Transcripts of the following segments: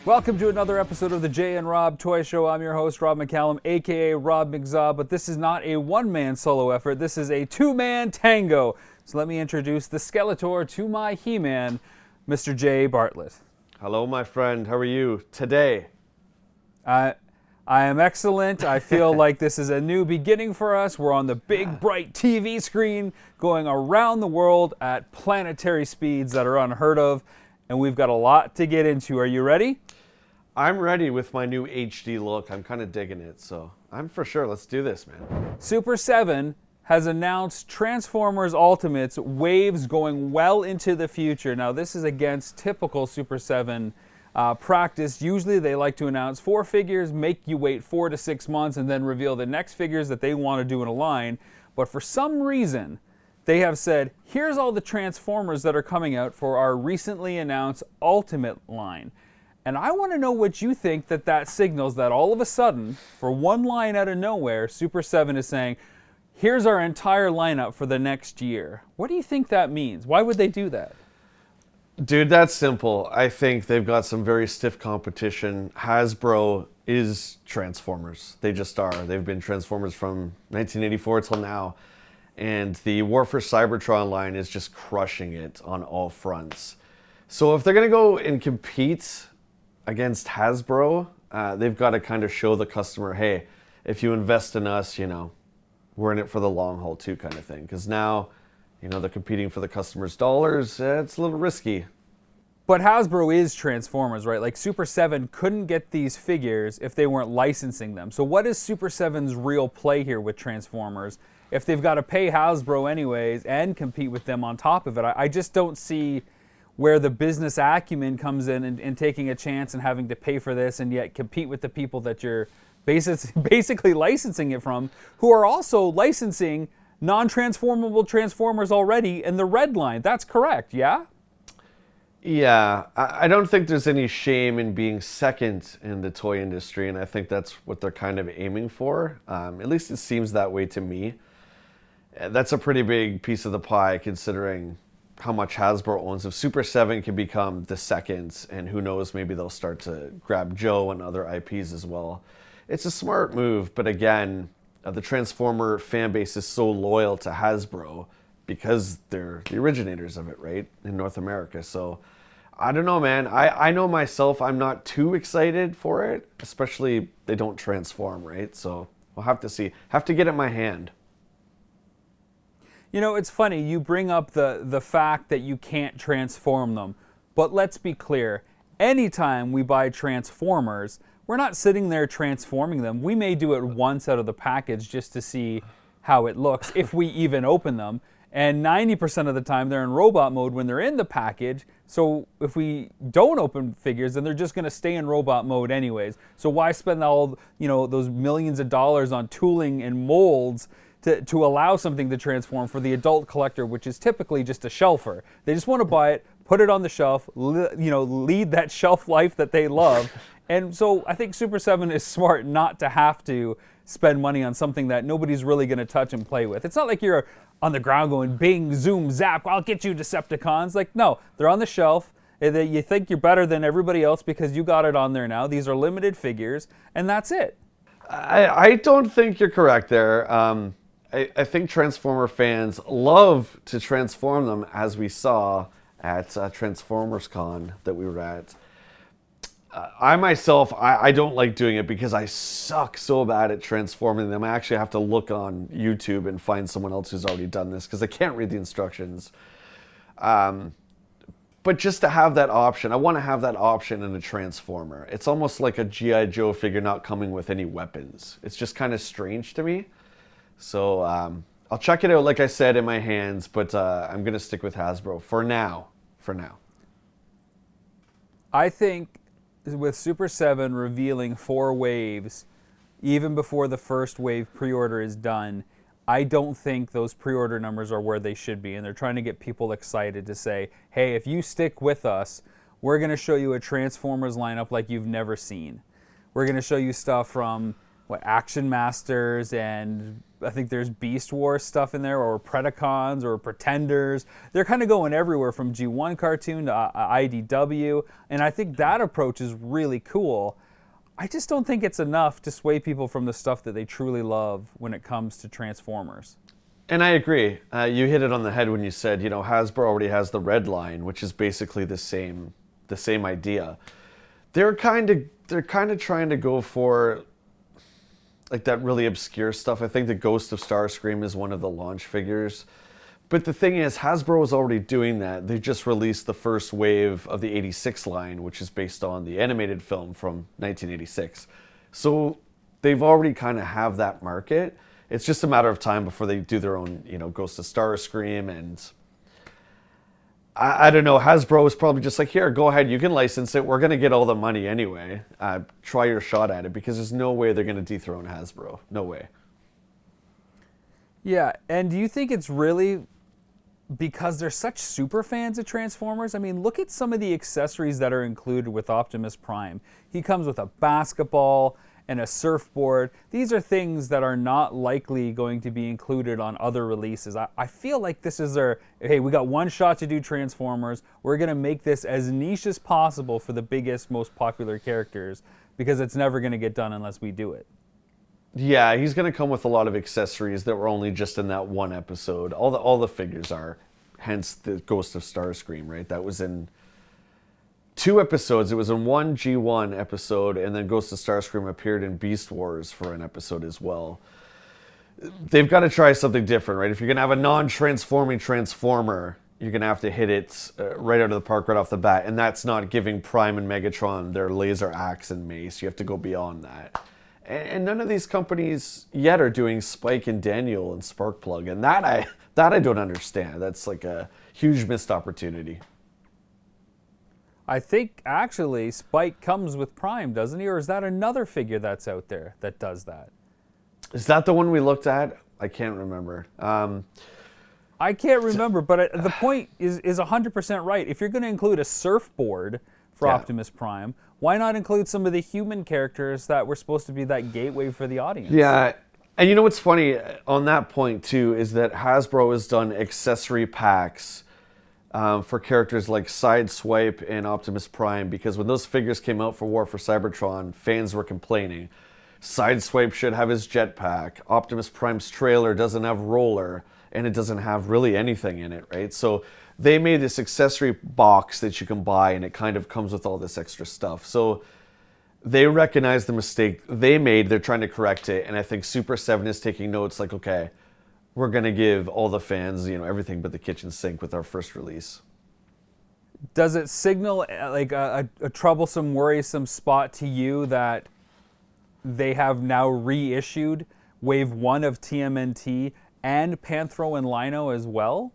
Welcome to another episode of the Jay and Rob Toy Show. I'm your host, Rob McCallum, aka Rob McZaw, but this is not a one-man solo effort. This is a two-man tango. So let me introduce the Skeletor to my He-Man, Mr. Jay Bartlett. Hello, my friend. How are you today? I am excellent. I feel like this is a new beginning for us. We're on the big, bright TV screen going around the world at planetary speeds that are unheard of, and we've got a lot to get into. Are you ready? I'm ready with my new HD look. I'm kind of digging it, so I'm for sure. Let's do this, man. Super 7 has announced Transformers Ultimates waves going well into the future. Now, this is against typical Super 7 practice. Usually, they like to announce 4 figures, make you wait 4 to 6 months, and then reveal the next figures that they want to do in a line. But for some reason, they have said, here's all the Transformers that are coming out for our recently announced Ultimate line. And I want to know what you think that signals, that all of a sudden, for one line out of nowhere, Super 7 is saying, here's our entire lineup for the next year. What do you think that means? Why would they do that? Dude, that's simple. I think they've got some very stiff competition. Hasbro is Transformers. They just are. They've been Transformers from 1984 till now. And the War for Cybertron line is just crushing it on all fronts. So if they're going to go and compete against Hasbro, they've got to kind of show the customer, hey, if you invest in us, we're in it for the long haul too, kind of thing. Because now, they're competing for the customer's dollars. It's a little risky. But Hasbro is Transformers, right? Like Super 7 couldn't get these figures if they weren't licensing them. So what is Super 7's real play here with Transformers if they've got to pay Hasbro anyways and compete with them on top of it? I just don't see where the business acumen comes in and taking a chance and having to pay for this and yet compete with the people that you're basically licensing it from, who are also licensing non-transformable Transformers already in the red line. That's correct, yeah? Yeah, I don't think there's any shame in being second in the toy industry, and I think that's what they're kind of aiming for. At least it seems that way to me. That's a pretty big piece of the pie, considering how much Hasbro owns. If Super 7 can become the second, and who knows, maybe they'll start to grab Joe and other IPs as well. It's a smart move, but again, the Transformer fan base is so loyal to Hasbro because they're the originators of it, right, in North America. So I don't know, man. I know myself, I'm not too excited for it, especially they don't transform, right? So we'll have to see. Have to get it in my hand. It's funny, you bring up the fact that you can't transform them, but let's be clear, anytime we buy Transformers, we're not sitting there transforming them. We may do it once out of the package just to see how it looks, if we even open them, and 90% of the time they're in robot mode when they're in the package, so if we don't open figures, then they're just going to stay in robot mode anyways. So why spend all those millions of dollars on tooling and molds to allow something to transform for the adult collector, which is typically just a shelfer. They just want to buy it, put it on the shelf, lead that shelf life that they love. And so I think Super 7 is smart not to have to spend money on something that nobody's really going to touch and play with. It's not like you're on the ground going bing, zoom, zap, I'll get you Decepticons. Like, no, they're on the shelf. You think you're better than everybody else because you got it on there now. These are limited figures, and that's it. I don't think you're correct there. I think Transformer fans love to transform them, as we saw at Transformers Con that we were at. I myself, I don't like doing it because I suck so bad at transforming them. I actually have to look on YouTube and find someone else who's already done this because I can't read the instructions. But just to have that option, I want to have that option in a Transformer. It's almost like a G.I. Joe figure not coming with any weapons. It's just kind of strange to me. So I'll check it out, like I said, in my hands, but I'm going to stick with Hasbro for now. I think with Super 7 revealing 4 waves, even before the first wave pre-order is done, I don't think those pre-order numbers are where they should be. And they're trying to get people excited to say, hey, if you stick with us, we're going to show you a Transformers lineup like you've never seen. We're going to show you stuff from Action Masters, and I think there's Beast Wars stuff in there, or Predacons, or Pretenders. They're kind of going everywhere from G1 cartoon to IDW, and I think that approach is really cool. I just don't think it's enough to sway people from the stuff that they truly love when it comes to Transformers. And I agree. You hit it on the head when you said, Hasbro already has the Red Line, which is basically the same idea. They're kind of trying to go for like that really obscure stuff. I think the Ghost of Starscream is one of the launch figures. But the thing is, Hasbro is already doing that. They just released the first wave of the 86 line, which is based on the animated film from 1986. So they've already kind of have that market. It's just a matter of time before they do their own, Ghost of Starscream. And I don't know, Hasbro is probably just like, here, go ahead, you can license it. We're going to get all the money anyway. Try your shot at it, because there's no way they're going to dethrone Hasbro. No way. Yeah, and do you think it's really because they're such super fans of Transformers? I mean, look at some of the accessories that are included with Optimus Prime. He comes with a basketball and a surfboard. These are things that are not likely going to be included on other releases. I feel like this is hey, we got one shot to do Transformers. We're going to make this as niche as possible for the biggest, most popular characters, because it's never going to get done unless we do it. Yeah, he's going to come with a lot of accessories that were only just in that one episode. All the figures are, hence the Ghost of Starscream, right? That was in 2 episodes. It was in one G1 episode, and then Ghost of Starscream appeared in Beast Wars for an episode as well. They've got to try something different, right? If you're going to have a non-transforming Transformer, you're going to have to hit it right out of the park, right off the bat. And that's not giving Prime and Megatron their laser axe and mace. You have to go beyond that. And none of these companies yet are doing Spike and Daniel and Sparkplug. And that I don't understand. That's like a huge missed opportunity. I think actually Spike comes with Prime, doesn't he? Or is that another figure that's out there that does that? Is that the one we looked at? I can't remember. I can't remember, but the point is 100% right. If you're going to include a surfboard for Optimus Prime, why not include some of the human characters that were supposed to be that gateway for the audience? Yeah, and you know what's funny on that point too is that Hasbro has done accessory packs for characters like Sideswipe and Optimus Prime, because when those figures came out for War for Cybertron, fans were complaining. Sideswipe should have his jetpack. Optimus Prime's trailer doesn't have roller, and it doesn't have really anything in it, right? So they made this accessory box that you can buy, and it kind of comes with all this extra stuff. So they recognize the mistake they made. They're trying to correct it, and I think Super 7 is taking notes like, okay, we're going to give all the fans, everything but the kitchen sink with our first release. Does it signal like a troublesome, worrisome spot to you that they have now reissued Wave 1 of TMNT and Panthro and Lino as well?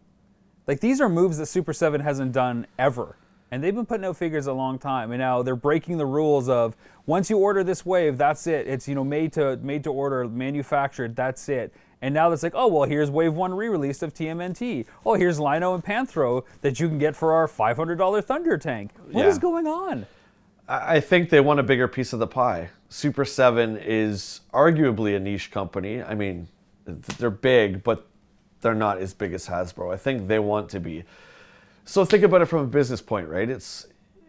Like, these are moves that Super 7 hasn't done ever. And they've been putting out figures a long time. And now they're breaking the rules of, once you order this wave, that's it. It's, made to order, manufactured, that's it. And now it's like, oh, well, here's Wave 1 re-release of TMNT. Oh, here's Lino and Panthro that you can get for our $500 Thunder Tank. What is going on? I think they want a bigger piece of the pie. Super 7 is arguably a niche company. I mean, they're big, but they're not as big as Hasbro. I think they want to be. So think about it from a business point, right?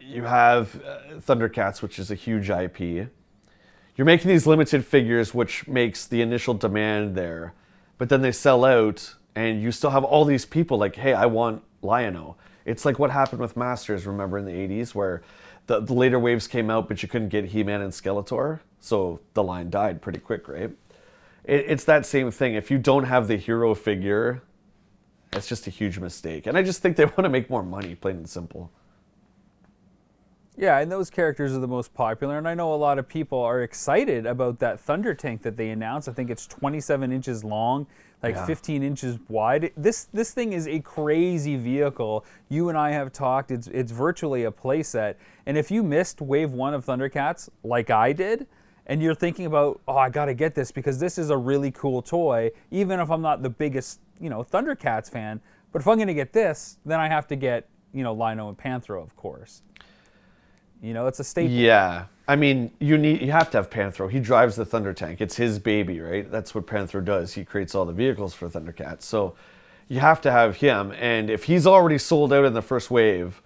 You have Thundercats, which is a huge IP. You're making these limited figures, which makes the initial demand there. But then they sell out, and you still have all these people like, hey, I want Lion-O. It's like what happened with Masters, remember, in the 80s, where the later waves came out, but you couldn't get He-Man and Skeletor. So the line died pretty quick, right? It's that same thing. If you don't have the hero figure, it's just a huge mistake. And I just think they want to make more money, plain and simple. Yeah, and those characters are the most popular. And I know a lot of people are excited about that Thunder Tank that they announced. I think it's 27 inches long, 15 inches wide. This thing is a crazy vehicle. You and I have talked. It's virtually a playset. And if you missed Wave 1 of Thundercats, like I did, and you're thinking about, oh, I got to get this because this is a really cool toy, even if I'm not the biggest, Thundercats fan. But if I'm going to get this, then I have to get, Lino and Panthro, of course. It's a staple. Yeah. I mean, you have to have Panthro. He drives the Thunder Tank. It's his baby, right? That's what Panthro does. He creates all the vehicles for Thundercats. So you have to have him. And if he's already sold out in the first wave,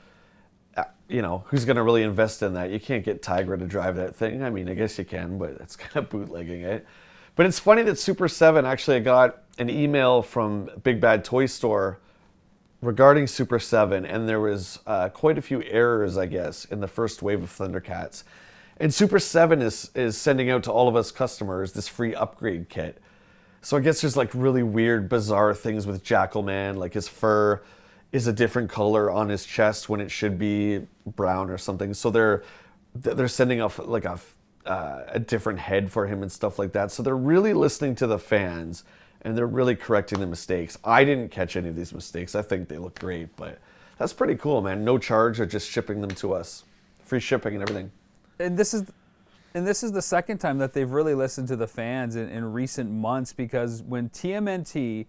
who's going to really invest in that? You can't get Tigra to drive that thing. I mean, I guess you can, but it's kind of bootlegging it. But it's funny that Super 7, actually, I got an email from Big Bad Toy Store regarding Super 7, and there was quite a few errors, I guess, in the first wave of Thundercats. And Super 7 is sending out to all of us customers this free upgrade kit. So I guess there's like really weird, bizarre things with Jackalman, like his fur is a different color on his chest when it should be brown or something. So they're sending off like a different head for him and stuff like that. So they're really listening to the fans, and they're really correcting the mistakes. I didn't catch any of these mistakes. I think they look great, but that's pretty cool, man. No charge, or just shipping them to us. Free shipping and everything. And this is the second time that they've really listened to the fans in recent months, because when TMNT,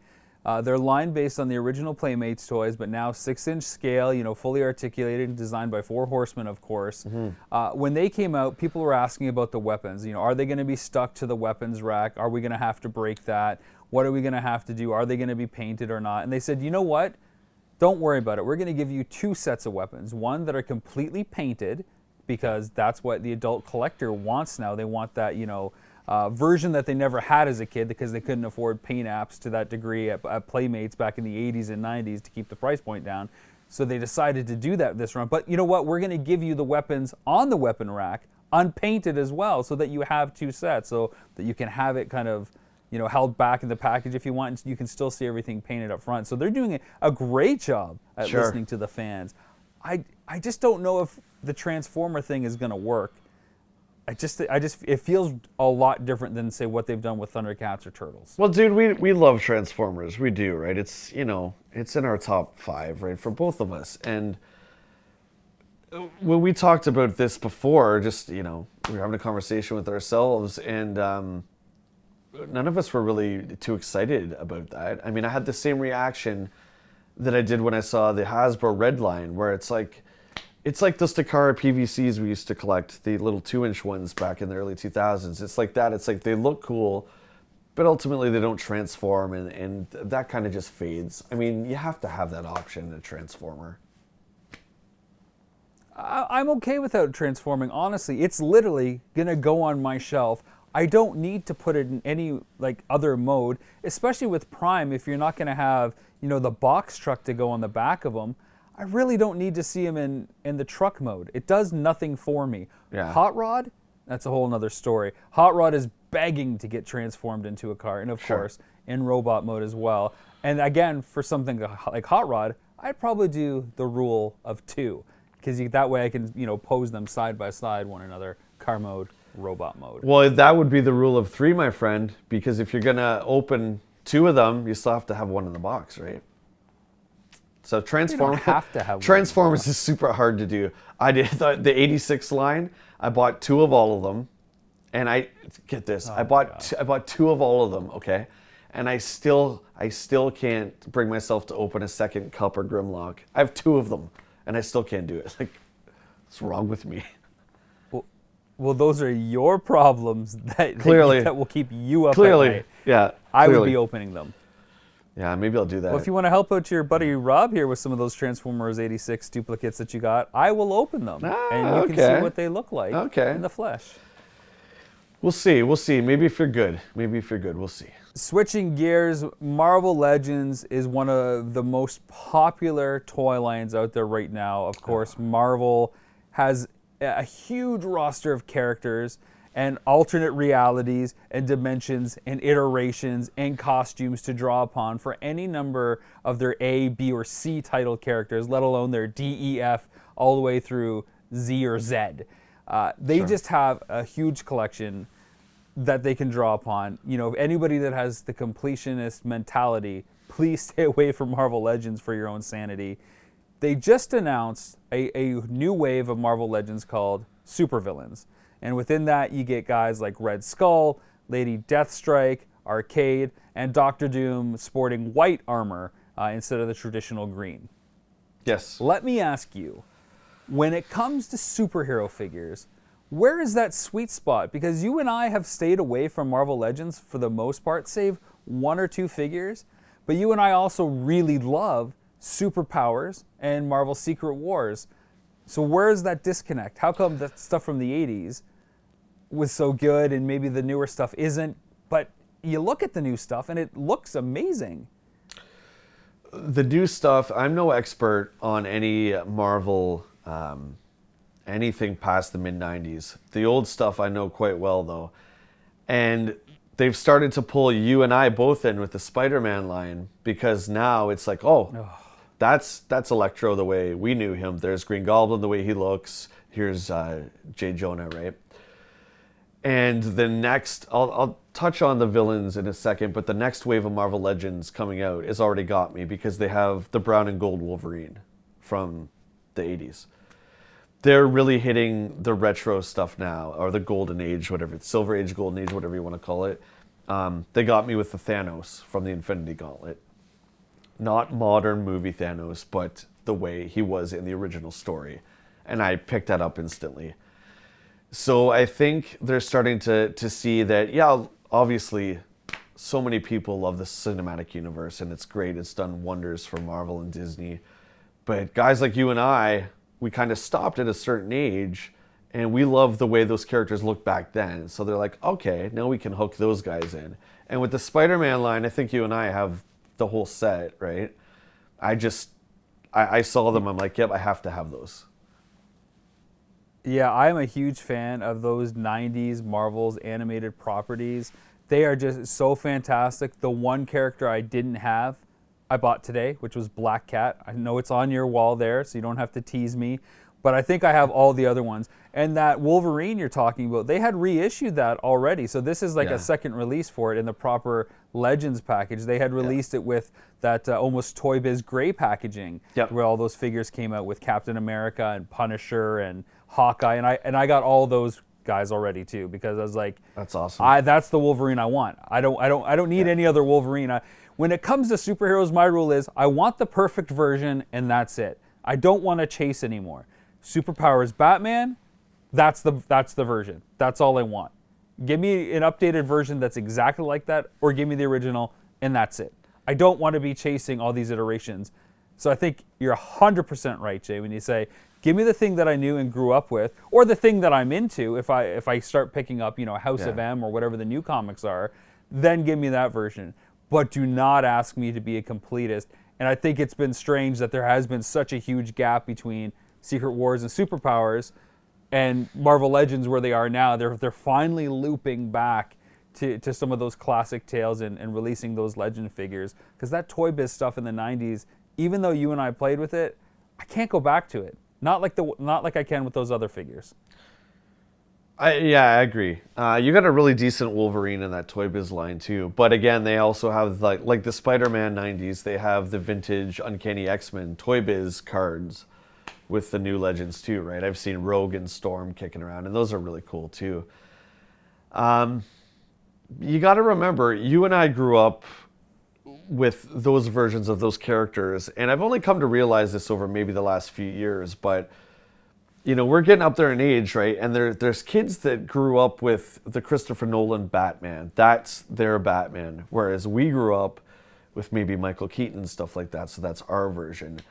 their line based on the original Playmates toys, but now 6-inch scale, fully articulated and designed by Four Horsemen, of course. Mm-hmm. When they came out, people were asking about the weapons. Are they going to be stuck to the weapons rack? Are we going to have to break that? What are we going to have to do? Are they going to be painted or not? And they said, you know what? Don't worry about it. We're going to give you 2 sets of weapons. One that are completely painted, because that's what the adult collector wants now. They want that, version that they never had as a kid, because they couldn't afford paint apps to that degree at Playmates back in the 80s and 90s to keep the price point down. So they decided to do that this run. But you know what? We're going to give you the weapons on the weapon rack, unpainted as well, so that you have 2 sets, so that you can have it kind of held back in the package if you want, and you can still see everything painted up front. So they're doing a great job at listening to the fans. I just don't know if the Transformer thing is going to work. It feels a lot different than, say, what they've done with Thundercats or Turtles. Well, dude, we love Transformers. We do, right? It's, it's in our top 5, right, for both of us. And when we talked about this before, just, we were having a conversation with ourselves, and none of us were really too excited about that. I mean, I had the same reaction that I did when I saw the Hasbro Red line, where it's like those Takara PVCs we used to collect, the little 2-inch ones back in the early 2000s. It's like that. It's like they look cool, but ultimately they don't transform, and that kind of just fades. I mean, you have to have that option in a Transformer. I'm okay without transforming, honestly. It's literally going to go on my shelf. I don't need to put it in any other mode, especially with Prime. If you're not going to have, the box truck to go on the back of them, I really don't need to see him in the truck mode. It does nothing for me. Yeah. Hot Rod, that's a whole nother story. Hot Rod is begging to get transformed into a car, and of course, in robot mode as well. And again, for something like Hot Rod, I'd probably do the rule of 2, because that way I can, pose them side by side one another, car mode, robot mode. Well, that would be the rule of 3, my friend, because if you're going to open 2 of them, you still have to have one in the box, right? So Transformers is super hard to do. I did the 86 line. I bought 2 of all of them, and I bought 2 of all of them. Okay, and I still can't bring myself to open a second Cup or Grimlock. I have 2 of them, and I still can't do it. What's wrong with me? Well, those are your problems that will keep you up at night. Yeah. I would be opening them. Yeah, maybe I'll do that. Well, if you want to help out your buddy Rob here with some of those Transformers 86 duplicates that you got, I will open them. And you can see what they look like in the flesh. We'll see. Maybe if you're good. We'll see. Switching gears, Marvel Legends is one of the most popular toy lines out there right now. Of course, Marvel has a huge roster of characters and alternate realities and dimensions and iterations and costumes to draw upon for any number of their A, B, or C title characters, let alone their D, E, F, all the way through Z or Z. They just have a huge collection that they can draw upon. Anybody that has the completionist mentality, please stay away from Marvel Legends for your own sanity. They just announced a new wave of Marvel Legends called Supervillains. And within that, you get guys like Red Skull, Lady Deathstrike, Arcade, and Doctor Doom sporting white armor instead of the traditional green. Yes. Let me ask you, When it comes to superhero figures, where is that sweet spot? Because you and I have stayed away from Marvel Legends for the most part, save one or two figures. But you and I also really love Superpowers and Marvel Secret Wars. So where is that disconnect? How come that stuff from the 80s was so good and maybe the newer stuff isn't? But you look at the new stuff and it looks amazing. The new stuff, I'm no expert on any Marvel, anything past the mid-90s. The old stuff I know quite well, though. And they've started to pull you and I both in with the Spider-Man line, because now it's like, that's Electro the way we knew him. There's Green Goblin the way he looks. Here's J. Jonah, right? And the next, I'll touch on the villains in a second, but the next wave of Marvel Legends coming out has already got me, because they have the brown and gold Wolverine from the 80s. They're really hitting the retro stuff now, or the golden age, whatever, silver age, golden age, whatever you want to call it. They got me with the Thanos from the Infinity Gauntlet. Not modern movie Thanos, but the way he was in the original story. And I picked that up instantly. So I think they're starting to see that, yeah, obviously, so many people love the cinematic universe, and it's great. It's done wonders for Marvel and Disney. But guys like you and I, we kind of stopped at a certain age, and we love the way those characters looked back then. So they're like, okay, now we can hook those guys in. And with the Spider-Man line, I think you and I have the whole set, right? I saw them, I'm like, yep, I have to have those. Yeah, I'm a huge fan of those 90s Marvel's animated properties. They are just so fantastic. The one character I didn't have, I bought today, which was Black Cat. I know it's on your wall there, so you don't have to tease me. But I think I have all the other ones. And that Wolverine you're talking about, they had reissued that already. So this is like a second release for it in the proper Legends package. They had released it with that almost Toy Biz gray packaging, where all those figures came out with Captain America and Punisher and Hawkeye. And I got all those guys already too, because I was like, that's awesome. That's the Wolverine I want. I don't need any other Wolverine. When it comes to superheroes, my rule is I want the perfect version, and that's it. I don't want to chase anymore. Superpowers Batman, that's the version. That's all I want. Give me an updated version that's exactly like that, or give me the original, and that's it. I don't want to be chasing all these iterations. So I think you're 100% right, Jay, when you say, give me the thing that I knew and grew up with, or the thing that I'm into. If I start picking up, House of M or whatever the new comics are, then give me that version. But do not ask me to be a completist. And I think it's been strange that there has been such a huge gap between Secret Wars and Superpowers and Marvel Legends where they are now. They're finally looping back to some of those classic tales and releasing those legend figures. Because that Toy Biz stuff in the 90s, even though you and I played with it, I can't go back to it. Not like I can with those other figures. I agree. You got a really decent Wolverine in that Toy Biz line too. But again, they also have like the Spider-Man 90s. They have the vintage Uncanny X-Men Toy Biz cards with the new Legends too, right? I've seen Rogue and Storm kicking around, and those are really cool too. You got to remember, you and I grew up with those versions of those characters, and I've only come to realize this over maybe the last few years, but we're getting up there in age, right? And there's kids that grew up with the Christopher Nolan Batman. That's their Batman, whereas we grew up with maybe Michael Keaton and stuff like that, so that's our version.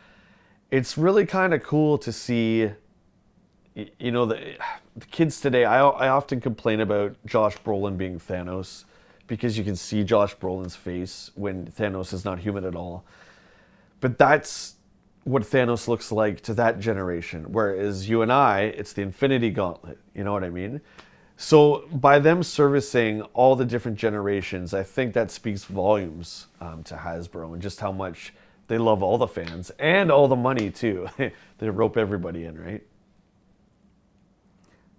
It's really kind of cool to see, the kids today. I often complain about Josh Brolin being Thanos, because you can see Josh Brolin's face when Thanos is not human at all. But that's what Thanos looks like to that generation. Whereas you and I, it's the Infinity Gauntlet. You know what I mean? So by them servicing all the different generations, I think that speaks volumes to Hasbro and just how much they love all the fans and all the money too. They rope everybody in, right?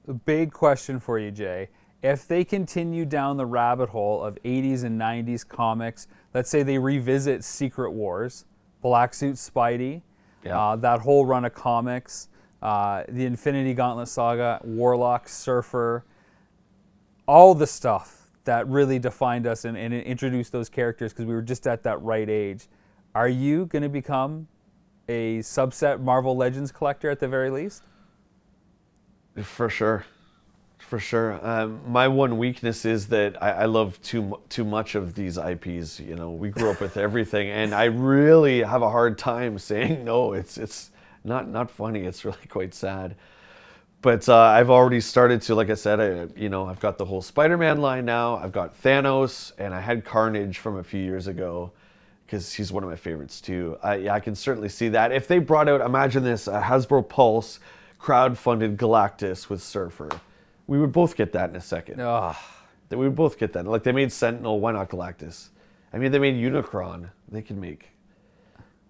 The big question for you, Jay. If they continue down the rabbit hole of 80s and 90s comics, let's say they revisit Secret Wars, Black Suit Spidey, that whole run of comics, the Infinity Gauntlet saga, Warlock, Surfer, all the stuff that really defined us and introduced those characters because we were just at that right age. Are you going to become a subset Marvel Legends collector at the very least? For sure. For sure. My one weakness is that I love too much of these IPs. You know, we grew up with everything, and I really have a hard time saying no. It's not funny. It's really quite sad. But I've already started to, like I said, I've got the whole Spider-Man line now. I've got Thanos, and I had Carnage from a few years ago because he's one of my favorites too. I can certainly see that. If they brought out, imagine this, a Hasbro Pulse crowd-funded Galactus with Surfer. We would both get that in a second. Ugh. We would both get that. Like, they made Sentinel, why not Galactus? I mean, they made Unicron. They can make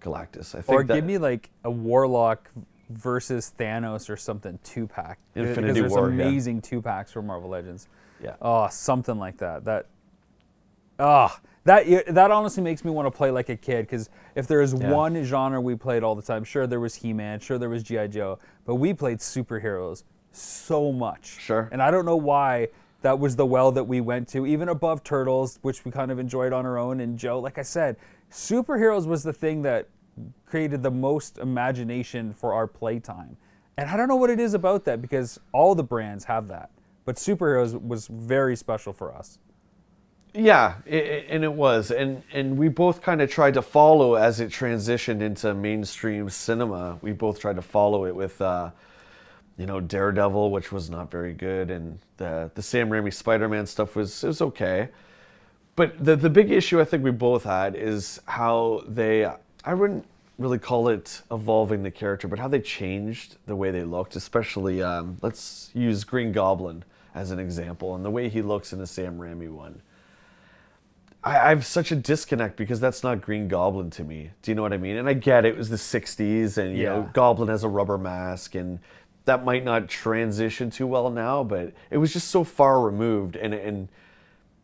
Galactus. I think Or give me like a Warlock versus Thanos or something 2-pack. Infinity because War, there's yeah. amazing 2-packs for Marvel Legends. Yeah. Oh, something like that. That honestly makes me want to play like a kid, because if there is one genre we played all the time, sure there was He-Man, sure there was G.I. Joe, but we played superheroes so much. Sure. And I don't know why that was the well that we went to, even above Turtles, which we kind of enjoyed on our own, and Joe, like I said, superheroes was the thing that created the most imagination for our playtime. And I don't know what it is about that, because all the brands have that. But superheroes was very special for us. Yeah, and it was. And we both kind of tried to follow as it transitioned into mainstream cinema. We both tried to follow it with, Daredevil, which was not very good. And the Sam Raimi Spider-Man stuff was okay. But the big issue I think we both had is how I wouldn't really call it evolving the character, but how they changed the way they looked, especially, let's use Green Goblin as an example, and the way he looks in the Sam Raimi one. I have such a disconnect because that's not Green Goblin to me. Do you know what I mean? And I get it was the 60s, and, you know, Goblin has a rubber mask, and that might not transition too well now, but it was just so far removed, and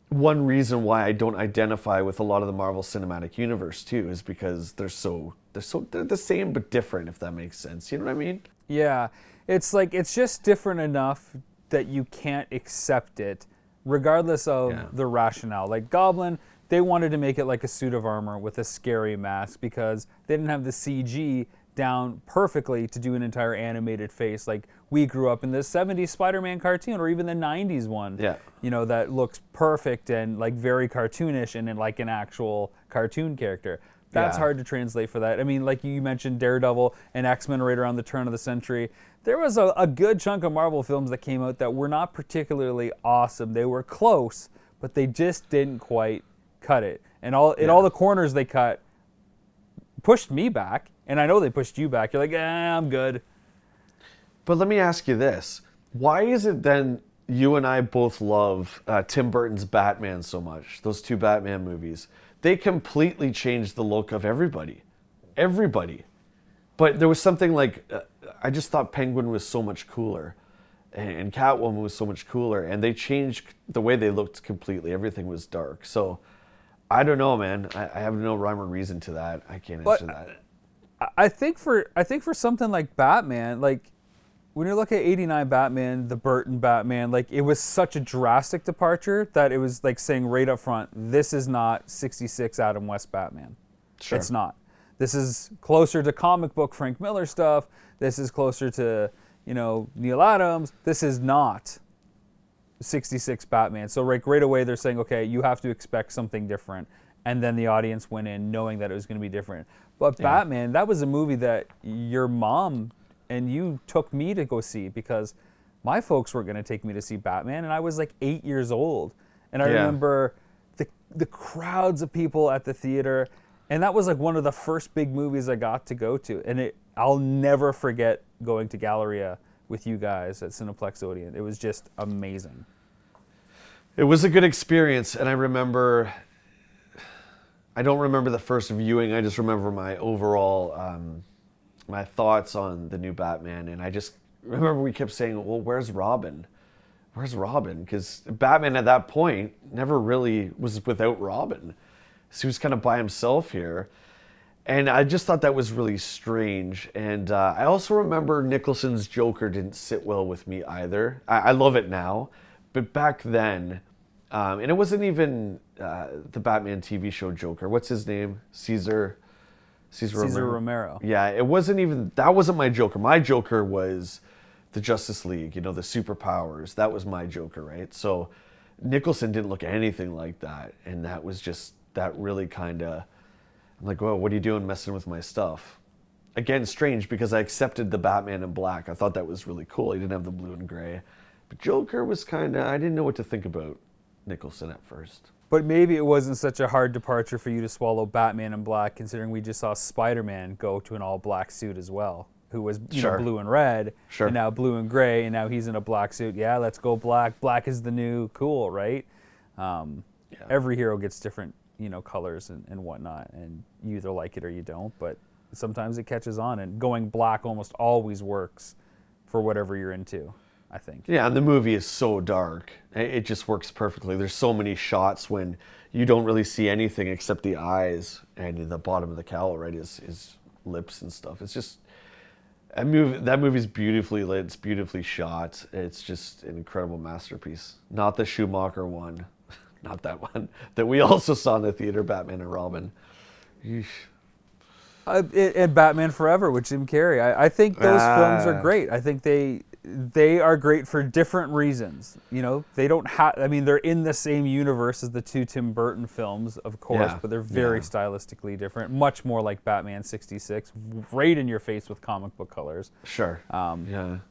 one reason why I don't identify with a lot of the Marvel Cinematic Universe too is because they're the same but different, if that makes sense. You know what I mean? Yeah, it's like it's just different enough that you can't accept it, regardless of the rationale. Like Goblin, they wanted to make it like a suit of armor with a scary mask because they didn't have the CG down perfectly to do an entire animated face like we grew up in the 70s Spider-Man cartoon, or even the 90s one. Yeah. You know, that looks perfect and like very cartoonish and like an actual cartoon character. That's hard to translate for that. I mean, like you mentioned Daredevil and X-Men right around the turn of the century. There was a good chunk of Marvel films that came out that were not particularly awesome. They were close, but they just didn't quite cut it. And all the corners they cut pushed me back, and I know they pushed you back. You're like, I'm good. But let me ask you this. Why is it then you and I both love Tim Burton's Batman so much, those two Batman movies? They completely changed the look of everybody. Everybody. But there was something like, I just thought Penguin was so much cooler, and Catwoman was so much cooler, and they changed the way they looked completely. Everything was dark. So, I don't know, man. I have no rhyme or reason to that. I can't answer that. I think for something like Batman, like when you look at 89 Batman, the Burton Batman, like it was such a drastic departure that it was like saying right up front, this is not 66 Adam West Batman. Sure. It's not. This is closer to comic book Frank Miller stuff. This is closer to, Neil Adams. This is not 66 Batman. So right away they're saying, okay, you have to expect something different. And then the audience went in knowing that it was going to be different. But Batman, that was a movie that your mom and you took me to go see because my folks were going to take me to see Batman, and I was like 8 years old. And I remember the crowds of people at the theater, and that was like one of the first big movies I got to go to. And I'll never forget going to Galleria with you guys at Cineplex Odeon. It was just amazing. It was a good experience, and I don't remember the first viewing. I just remember my overall, my thoughts on the new Batman. And I just remember we kept saying, well, where's Robin? Where's Robin? Because Batman at that point never really was without Robin. So he was kind of by himself here. And I just thought that was really strange. And I also remember Nicholson's Joker didn't sit well with me either. I love it now. But back then, and it wasn't even the Batman TV show Joker. What's his name? Caesar Cesar Romero. Yeah, it wasn't even, that wasn't my Joker. My Joker was the Justice League, you know, the superpowers. That was my Joker, right? So Nicholson didn't look anything like that. And that was just, that really kind of, I'm like, well, what are you doing messing with my stuff? Again, strange because I accepted the Batman in black. I thought that was really cool. He didn't have the blue and gray. But Joker was kind of, I didn't know what to think about Nicholson at first. But maybe it wasn't such a hard departure for you to swallow Batman in black, considering we just saw Spider-Man go to an all-black suit as well, who was Sure. blue and red, Sure. and now blue and gray, and now he's in a black suit. Yeah, let's go black. Black is the new cool, right? Every hero gets different, colors and whatnot, and you either like it or you don't, but sometimes it catches on, and going black almost always works for whatever you're into, I think. Yeah, and the movie is so dark. It just works perfectly. There's so many shots when you don't really see anything except the eyes and in the bottom of the cowl, right, his lips and stuff. It's just, that movie's beautifully lit. It's beautifully shot. It's just an incredible masterpiece. Not the Schumacher one. Not that one. That we also saw in the theater, Batman and Robin. Yeesh. And Batman Forever with Jim Carrey. I think those films are great. I think they are great for different reasons. They don't have. I mean, they're in the same universe as the two Tim Burton films, of course, but they're very stylistically different. Much more like Batman '66, right in your face with comic book colors. Sure. And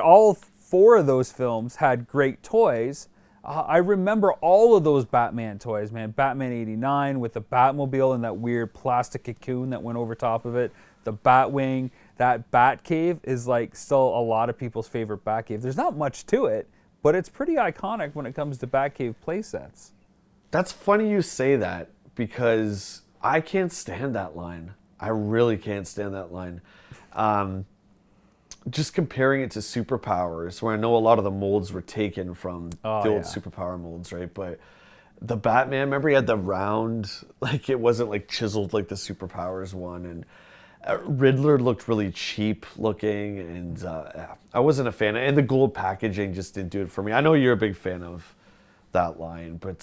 all four of those films had great toys. I remember all of those Batman toys, man. Batman '89 with the Batmobile and that weird plastic cocoon that went over top of it. The Batwing, that Batcave is like still a lot of people's favorite Batcave. There's not much to it, but it's pretty iconic when it comes to Batcave playsets. That's funny you say that because I can't stand that line. I really can't stand that line. Just comparing it to superpowers, where I know a lot of the molds were taken from the old superpower molds, right? But the Batman, remember he had the round, like it wasn't like chiseled like the superpowers one, and Riddler looked really cheap looking, and I wasn't a fan. And the gold packaging just didn't do it for me. I know you're a big fan of that line, but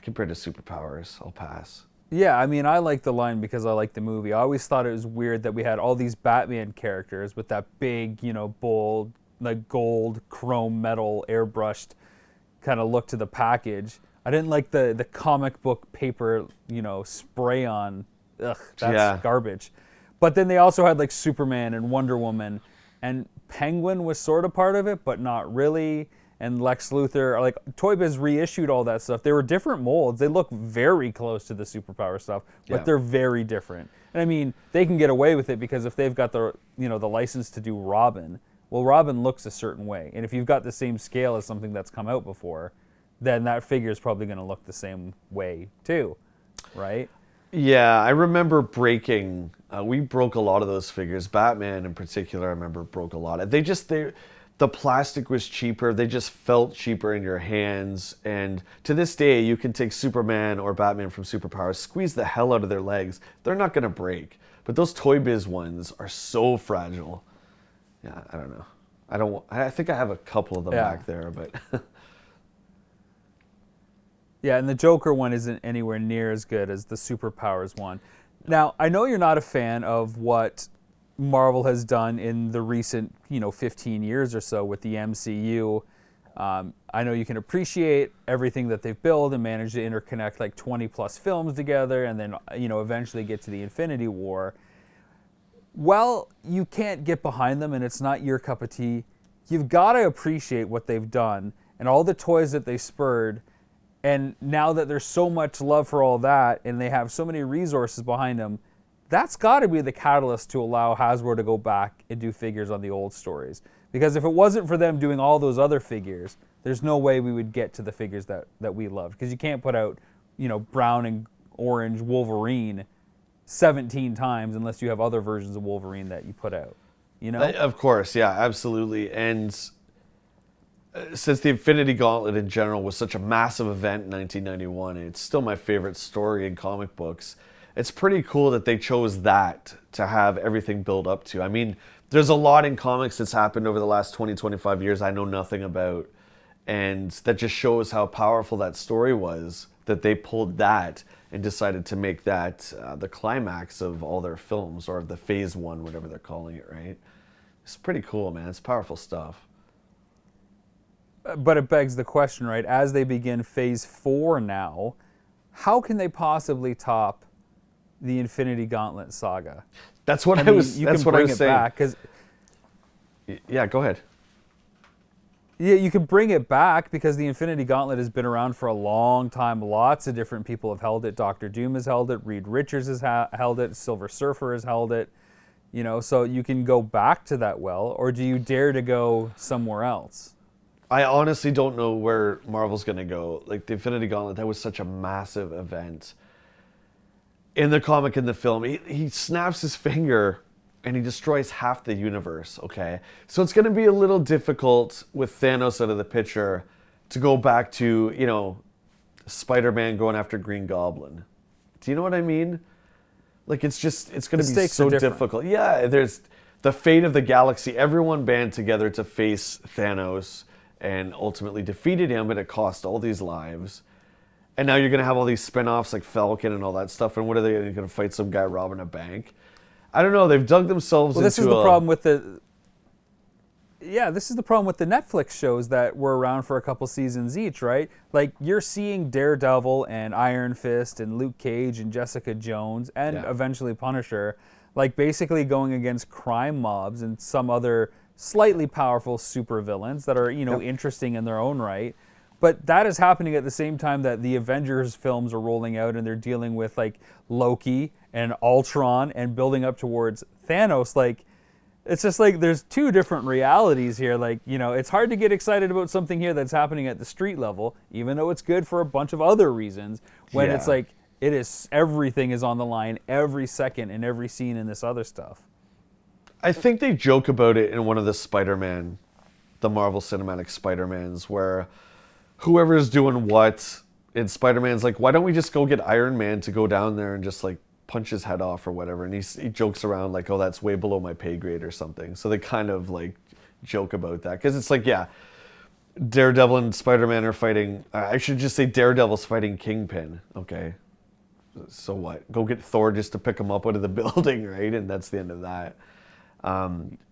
compared to superpowers, I'll pass. Yeah, I mean, I like the line because I like the movie. I always thought it was weird that we had all these Batman characters with that big, bold, like gold, chrome metal, airbrushed kind of look to the package. I didn't like the comic book paper, spray on. Ugh, that's garbage. But then they also had like Superman and Wonder Woman, and Penguin was sort of part of it, but not really. And Lex Luthor, like Toy Biz reissued all that stuff. They were different molds. They look very close to the superpower stuff, but they're very different. And I mean, they can get away with it because if they've got the the license to do Robin, well, Robin looks a certain way. And if you've got the same scale as something that's come out before, then that figure is probably going to look the same way too, right? Yeah, I remember breaking. We broke a lot of those figures. Batman in particular, I remember broke a lot. The plastic was cheaper. They just felt cheaper in your hands. And to this day, you can take Superman or Batman from Superpowers, squeeze the hell out of their legs. They're not going to break. But those Toy Biz ones are so fragile. Yeah, I don't know. I think I have a couple of them back there, but... Yeah, and the Joker one isn't anywhere near as good as the Superpowers one. Now, I know you're not a fan of what Marvel has done in the recent, 15 years or so with the MCU. I know you can appreciate everything that they've built and managed to interconnect like 20 plus films together and then, eventually get to the Infinity War. Well, you can't get behind them and it's not your cup of tea. You've got to appreciate what they've done and all the toys that they spurred. And now that there's so much love for all that and they have so many resources behind them, that's got to be the catalyst to allow Hasbro to go back and do figures on the old stories. Because if it wasn't for them doing all those other figures, there's no way we would get to the figures that we loved. Because you can't put out, brown and orange Wolverine 17 times unless you have other versions of Wolverine that you put out. Of course, yeah, absolutely. And since the Infinity Gauntlet in general was such a massive event in 1991, it's still my favorite story in comic books. It's pretty cool that they chose that to have everything built up to. I mean, there's a lot in comics that's happened over the last 20, 25 years I know nothing about. And that just shows how powerful that story was, that they pulled that and decided to make that the climax of all their films, or the phase one, whatever they're calling it, right? It's pretty cool, man. It's powerful stuff. But it begs the question, right? As they begin phase 4 now, how can they possibly top the Infinity Gauntlet saga? That's what I I mean, was. you That's can what I bring was it saying. back, 'cause Yeah, go ahead. yeah, you can bring it back because the Infinity Gauntlet has been around for a long time. Lots of different people have held it. Doctor Doom has held it. Reed Richards has held it. Silver Surfer has held it. You know, so you can go back to that well, or do you dare to go somewhere else? I honestly don't know where Marvel's gonna go. Like the Infinity Gauntlet, that was such a massive event. In the comic, in the film, he snaps his finger and he destroys half the universe, okay? So it's gonna be a little difficult with Thanos out of the picture to go back to, Spider-Man going after Green Goblin. Do you know what I mean? Like it's gonna The be stakes so are different. difficult. Yeah, there's the fate of the galaxy. Everyone band together to face Thanos and ultimately defeated him, but it cost all these lives. And now you're gonna have all these spin-offs like Falcon and all that stuff. And what are they gonna fight some guy robbing a bank? I don't know. They've dug themselves Well, into this is the problem with the this is the problem with the Netflix shows that were around for a couple seasons each, right? Like you're seeing Daredevil and Iron Fist and Luke Cage and Jessica Jones and Yeah. eventually Punisher, like basically going against crime mobs and some other slightly powerful supervillains that are, Yep. interesting in their own right. But that is happening at the same time that the Avengers films are rolling out and they're dealing with like Loki and Ultron and building up towards Thanos. Like, it's just like there's two different realities here. Like, it's hard to get excited about something here that's happening at the street level, even though it's good for a bunch of other reasons, when it's Yeah. like everything is on the line every second in every scene in this other stuff. I think they joke about it in one of the Spider-Man, the Marvel Cinematic Spider-Mans, where whoever's doing what, and Spider-Man's like, why don't we just go get Iron Man to go down there and just like punch his head off or whatever? And he jokes around like, oh, that's way below my pay grade or something. So they kind of like joke about that because it's like, yeah, Daredevil and Spider-Man are fighting. I should just say Daredevil's fighting Kingpin. Okay. So what? Go get Thor just to pick him up out of the building, right? And that's the end of that.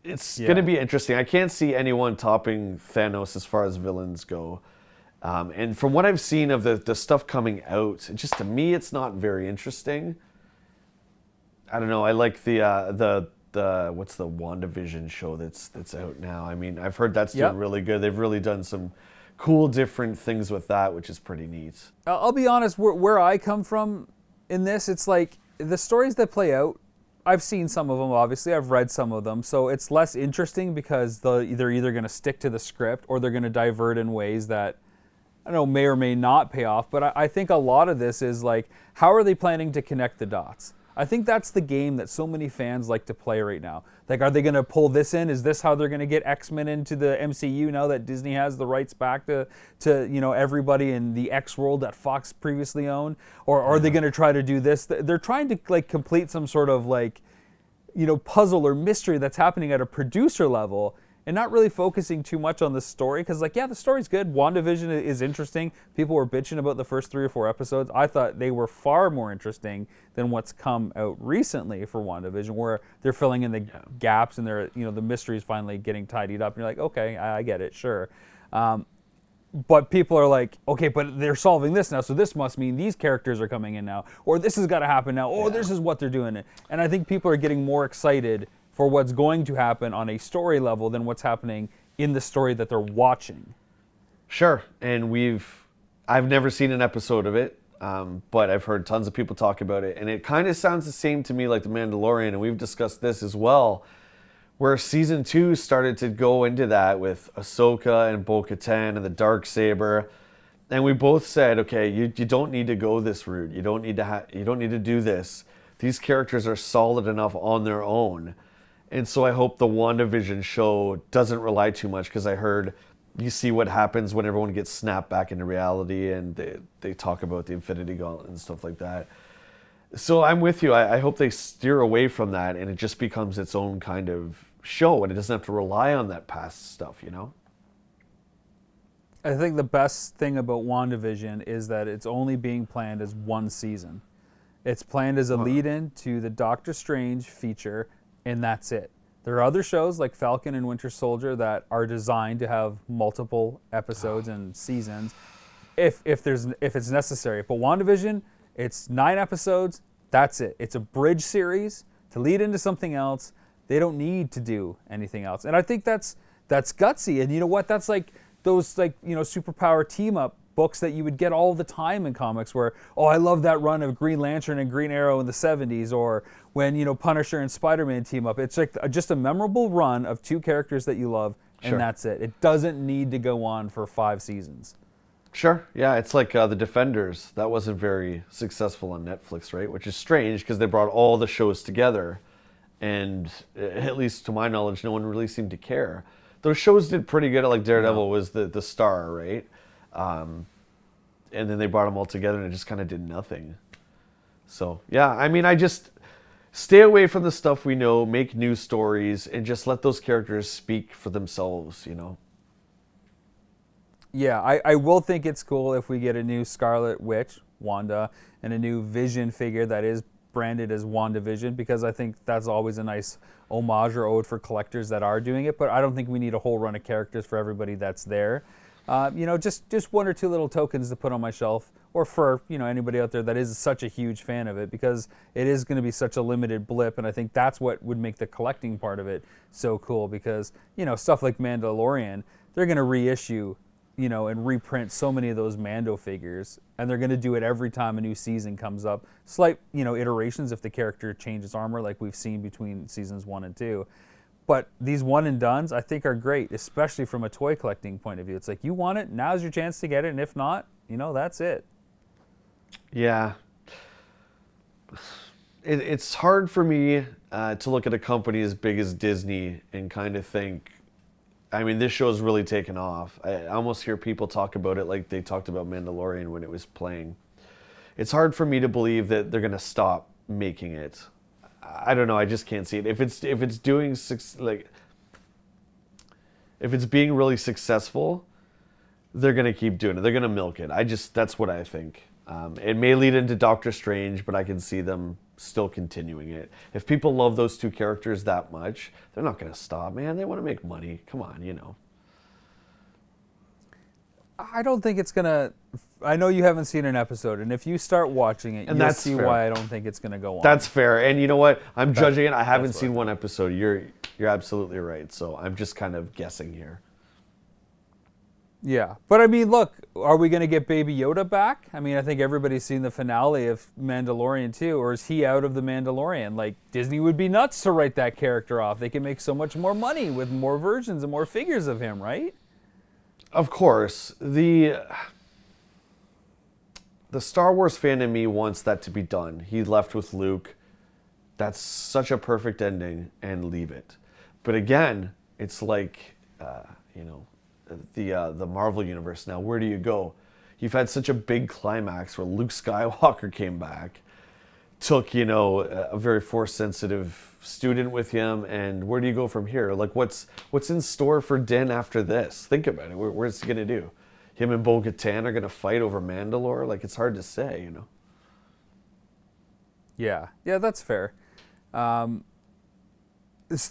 It's going to be interesting. I can't see anyone topping Thanos as far as villains go. And from what I've seen of the stuff coming out, just to me, it's not very interesting. I don't know. I like the what's the WandaVision show that's out now. I mean, I've heard that's doing really good. They've really done some cool different things with that, which is pretty neat. I'll be honest, where I come from in this, it's like the stories that play out, I've seen some of them, obviously. I've read some of them. So it's less interesting because they're either going to stick to the script or they're going to divert in ways that, I don't know, may or may not pay off. But I think a lot of this is like, how are they planning to connect the dots? I think that's the game that so many fans like to play right now. Like, are they going to pull this in? Is this how they're going to get X-Men into the MCU now that Disney has the rights back to everybody in the X world that Fox previously owned? Or are they going to try to do this? They're trying to like complete some sort of like, puzzle or mystery that's happening at a producer level and not really focusing too much on the story. Because, like, yeah, the story's good. WandaVision is interesting. People were bitching about the first 3 or 4 episodes. I thought they were far more interesting than what's come out recently for WandaVision, where they're filling in the gaps and they're, the mystery is finally getting tidied up. And you're like, okay, I get it, sure. But people are like, okay, but they're solving this now, so this must mean these characters are coming in now, or this has got to happen now, or this is what they're doing. And I think people are getting more excited for what's going to happen on a story level than what's happening in the story that they're watching. Sure, and I've never seen an episode of it, but I've heard tons of people talk about it, and it kind of sounds the same to me like The Mandalorian, and we've discussed this as well, where season 2 started to go into that with Ahsoka and Bo-Katan and the Darksaber, and we both said, okay, you don't need to go this route. You don't need to do this. These characters are solid enough on their own. And so I hope the WandaVision show doesn't rely too much, because I heard you see what happens when everyone gets snapped back into reality, and they talk about the Infinity Gauntlet and stuff like that. So I'm with you. I hope they steer away from that and it just becomes its own kind of show and it doesn't have to rely on that past stuff, I think the best thing about WandaVision is that it's only being planned as one season. It's planned as a lead-in to the Doctor Strange feature, and that's it. There are other shows like Falcon and Winter Soldier that are designed to have multiple episodes and seasons, if it's necessary. But WandaVision, it's 9 episodes. That's it. It's a bridge series to lead into something else. They don't need to do anything else, and I think that's gutsy. And you know what? That's like those superpower team up books that you would get all the time in comics where, oh, I love that run of Green Lantern and Green Arrow in the 70s, or when Punisher and Spider-Man team up. It's like just a memorable run of 2 characters that you love, and that's it. It doesn't need to go on for 5 seasons. Sure. Yeah, it's like The Defenders. That wasn't very successful on Netflix, right? Which is strange because they brought all the shows together, and at least to my knowledge, no one really seemed to care. Those shows did pretty good. Like Daredevil was the star, right? And then they brought them all together and it just kind of did nothing. So, yeah, I mean, I just stay away from the stuff we know, make new stories, and just let those characters speak for themselves, Yeah, I will think it's cool if we get a new Scarlet Witch, Wanda, and a new Vision figure that is branded as WandaVision, because I think that's always a nice homage or ode for collectors that are doing it, but I don't think we need a whole run of characters for everybody that's there. Just 1 or 2 little tokens to put on my shelf, or for anybody out there that is such a huge fan of it, because it is going to be such a limited blip, and I think that's what would make the collecting part of it so cool, because stuff like Mandalorian, they're going to reissue and reprint so many of those Mando figures, and they're going to do it every time a new season comes up. Slight iterations if the character changes armor, like we've seen between seasons 1 and 2. But these one and dones, I think, are great, especially from a toy collecting point of view. It's like, you want it, now's your chance to get it, and if not, that's it. Yeah. It's hard for me to look at a company as big as Disney and kind of think, I mean, this show's really taken off. I almost hear people talk about it like they talked about Mandalorian when it was playing. It's hard for me to believe that they're going to stop making it. I don't know. I just can't see it. If it's being really successful, they're gonna keep doing it. They're gonna milk it. That's what I think. It may lead into Doctor Strange, but I can see them still continuing it. If people love those 2 characters that much, they're not gonna stop, man. They want to make money. Come on, I don't think it's gonna. I know you haven't seen an episode, and if you start watching it, you'll see why I don't think it's gonna go on. That's fair. And you know what? I'm judging it. I haven't seen 1 episode. You're absolutely right. So I'm just kind of guessing here. Yeah, but I mean, look, are we gonna get Baby Yoda back? I mean, I think everybody's seen the finale of Mandalorian too, or is he out of the Mandalorian? Like, Disney would be nuts to write that character off. They can make so much more money with more versions and more figures of him, right? Of course, the Star Wars fan in me wants that to be done. He left with Luke. That's such a perfect ending, and leave it. But again, it's like, the Marvel universe now. Where do you go? You've had such a big climax where Luke Skywalker came back, took a very Force-sensitive student with him, and where do you go from here? Like, what's in store for Din after this? Think about it. Where's he gonna do? Him and Bo-Katan are gonna fight over Mandalore? Like, it's hard to say, Yeah, that's fair. The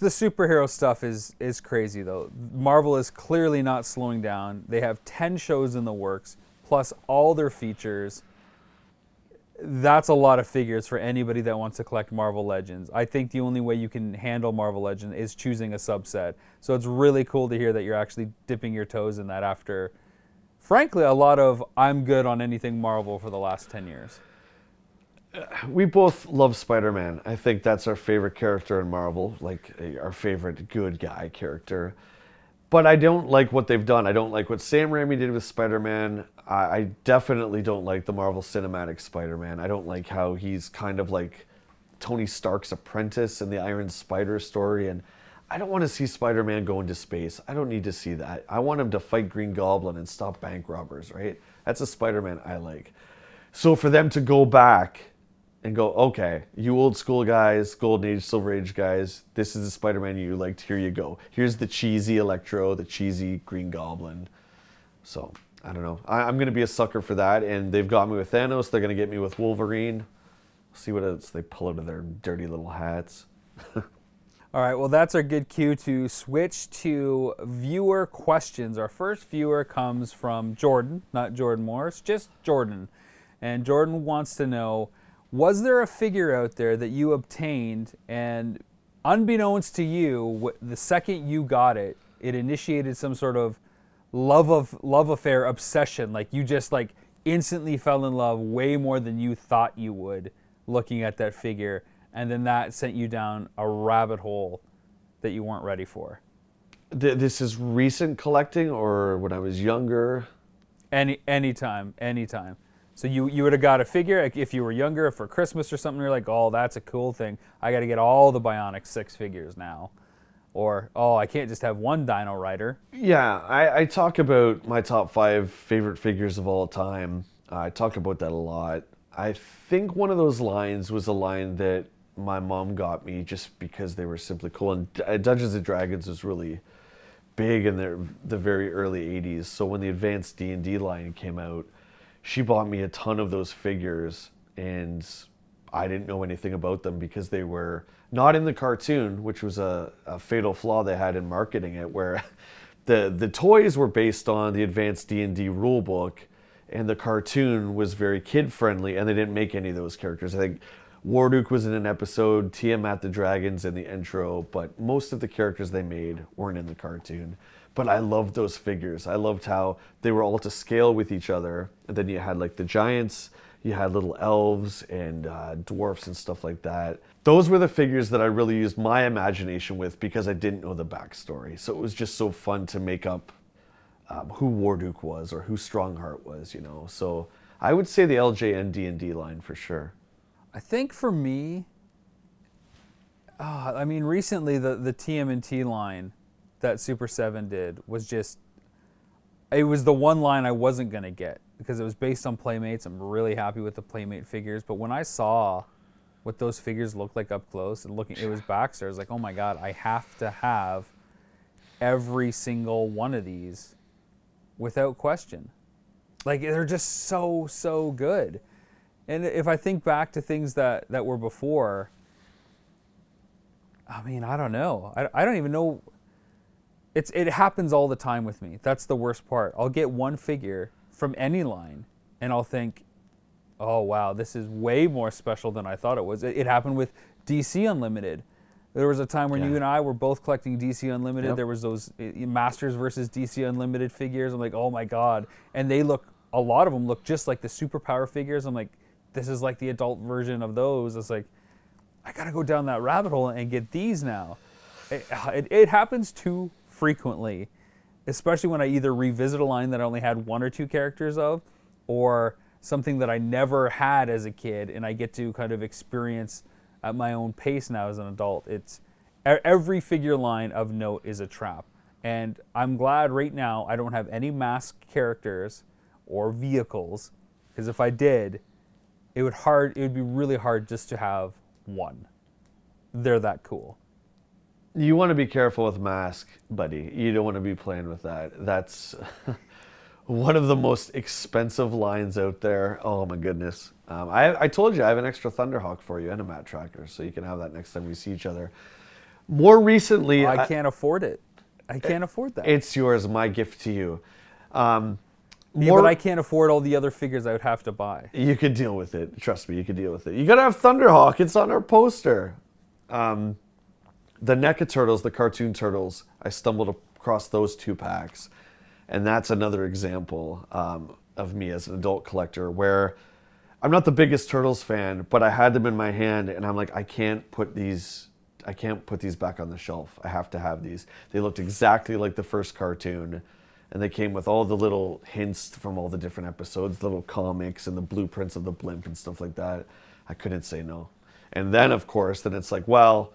superhero stuff is crazy, though. Marvel is clearly not slowing down. They have 10 shows in the works, plus all their features. That's a lot of figures for anybody that wants to collect Marvel Legends. I think the only way you can handle Marvel Legends is choosing a subset. So it's really cool to hear that you're actually dipping your toes in that after, frankly, a lot of I'm good on anything Marvel for the last 10 years. We both love Spider-Man. I think that's our favorite character in Marvel, like our favorite good guy character. But I don't like what they've done. I don't like what Sam Raimi did with Spider-Man. I definitely don't like the Marvel Cinematic Spider-Man. I don't like how he's kind of like Tony Stark's apprentice in the Iron Spider story. And I don't want to see Spider-Man go into space. I don't need to see that. I want him to fight Green Goblin and stop bank robbers, right? That's a Spider-Man I like. So for them to go back and go, okay, you old school guys, Golden Age, Silver Age guys, this is the Spider-Man you liked, here you go. Here's the cheesy Electro, the cheesy Green Goblin. So, I don't know. I'm going to be a sucker for that, and they've got me with Thanos, they're going to get me with Wolverine. see what else they pull out of their dirty little hats. All right, well, that's our good cue to switch to viewer questions. Our first viewer comes from Jordan, not Jordan Morris, just Jordan. And Jordan wants to know, was there a figure out there that you obtained and unbeknownst to you, the second you got it, it initiated some sort of love affair, obsession, like you just like instantly fell in love way more than you thought you would looking at that figure, and then that sent you down a rabbit hole that you weren't ready for? This is recent collecting or when I was younger? Anytime. So you would have got a figure, like if you were younger for Christmas or something, you're like, oh, that's a cool thing. I got to get all the Bionic 6 figures now. Or, oh, I can't just have one Dino Rider. Yeah, I talk about my top 5 favorite figures of all time. I talk about that a lot. I think one of those lines was a line that my mom got me just because they were simply cool. And Dungeons & Dragons was really big in the very early 80s. So when the advanced D&D line came out, she bought me a ton of those figures, and I didn't know anything about them because they were not in the cartoon, which was a fatal flaw they had in marketing it, where the toys were based on the advanced D&D rulebook, and the cartoon was very kid-friendly, and they didn't make any of those characters. I think Warduke was in an episode, Tiamat the Dragon's in the intro, but most of the characters they made weren't in the cartoon. But I loved those figures. I loved how they were all to scale with each other, and then you had like the giants, you had little elves and dwarfs and stuff like that. Those were the figures that I really used my imagination with because I didn't know the backstory. So it was just so fun to make up who Warduke was or who Strongheart was, you know. So I would say the LJN D&D line for sure. I think for me, I mean, recently the TMNT line that Super 7 did was just, it was the one line I wasn't going to get because it was based on Playmates. I'm really happy with the Playmate figures. But when I saw what those figures looked like up close and looking, it was Baxter, I was like, oh my God, I have to have every single one of these without question. Like, they're just so good. And if I think back to things that were before, I mean, I don't know. I don't even know. It happens all the time with me. That's the worst part. I'll get one figure from any line, and I'll think, oh, wow, this is way more special than I thought it was. It happened with DC Unlimited. There was a time when you and I were both collecting DC Unlimited. Yep. There was those Masters versus DC Unlimited figures. I'm like, oh, my God. And a lot of them look just like the Superpower figures. I'm like, this is like the adult version of those. It's like, I got to go down that rabbit hole and get these now. It happens too frequently, especially when I either revisit a line that I only had one or two characters of, or something that I never had as a kid and I get to kind of experience at my own pace now as an adult. It's every figure line of note is a trap. And I'm glad right now I don't have any M.A.S.K characters or vehicles, because if I did, it would be really hard just to have one. They're that cool. You want to be careful with M.A.S.K, buddy. You don't want to be playing with that. That's one of the most expensive lines out there. Oh my goodness. I told you I have an extra Thunderhawk for you and a mat tracker, so you can have that next time we see each other. More recently, I can't afford it. I can't afford that. It's yours, my gift to you. But I can't afford all the other figures I would have to buy. You could deal with it. Trust me, you could deal with it. You gotta have Thunderhawk. It's on our poster. The NECA Turtles, the cartoon turtles, I stumbled across those 2 packs. And that's another example of me as an adult collector where I'm not the biggest Turtles fan, but I had them in my hand and I'm like, I can't put these back on the shelf. I have to have these. They looked exactly like the first cartoon. And they came with all the little hints from all the different episodes, the little comics and the blueprints of the blimp and stuff like that. I couldn't say no. And then, of course, then it's like, well,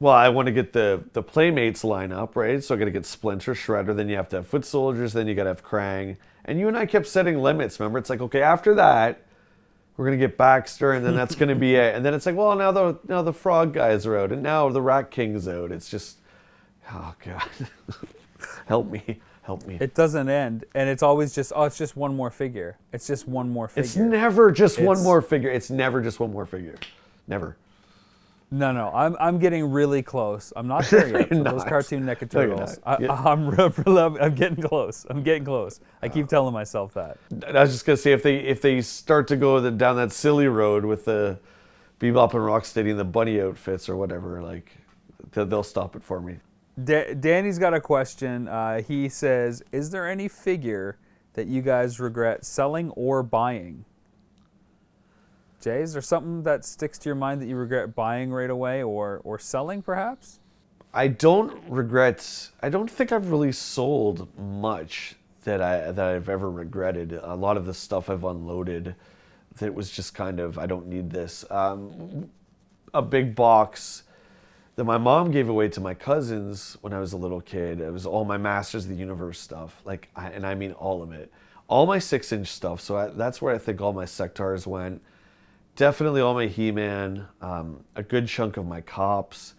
I want to get the Playmates lineup, right? So I got to get Splinter, Shredder, then you have to have Foot Soldiers, then you got to have Krang. And you and I kept setting limits, remember? It's like, okay, after that, we're going to get Baxter, and then that's going to be it. And then it's like, well, now the Frog guys are out, and now the Rat King's out. It's just, oh, God. Help me. Help me. It doesn't end, and it's always just, it's just one more figure. It's just one more figure. It's never just one more figure. It's never just one more figure. Never. No. I'm getting really close. I'm not there yet. For those Cartoon Ninja Turtles. I'm getting close. I'm getting close. I keep telling myself that. I was just gonna say if they start to go down that silly road with the Bebop and Rocksteady and the bunny outfits or whatever, like they'll stop it for me. Danny's got a question. He says, "Is there any figure that you guys regret selling or buying?" Jay, is there something that sticks to your mind that you regret buying right away or selling, perhaps? I don't think I've really sold much that I've ever regretted. A lot of the stuff I've unloaded that was just kind of, I don't need this. A big box that my mom gave away to my cousins when I was a little kid. It was all my Masters of the Universe stuff, and I mean all of it. All my 6-inch stuff, so that's where I think all my Sectars went. Definitely all my He-Man, a good chunk of my Cops.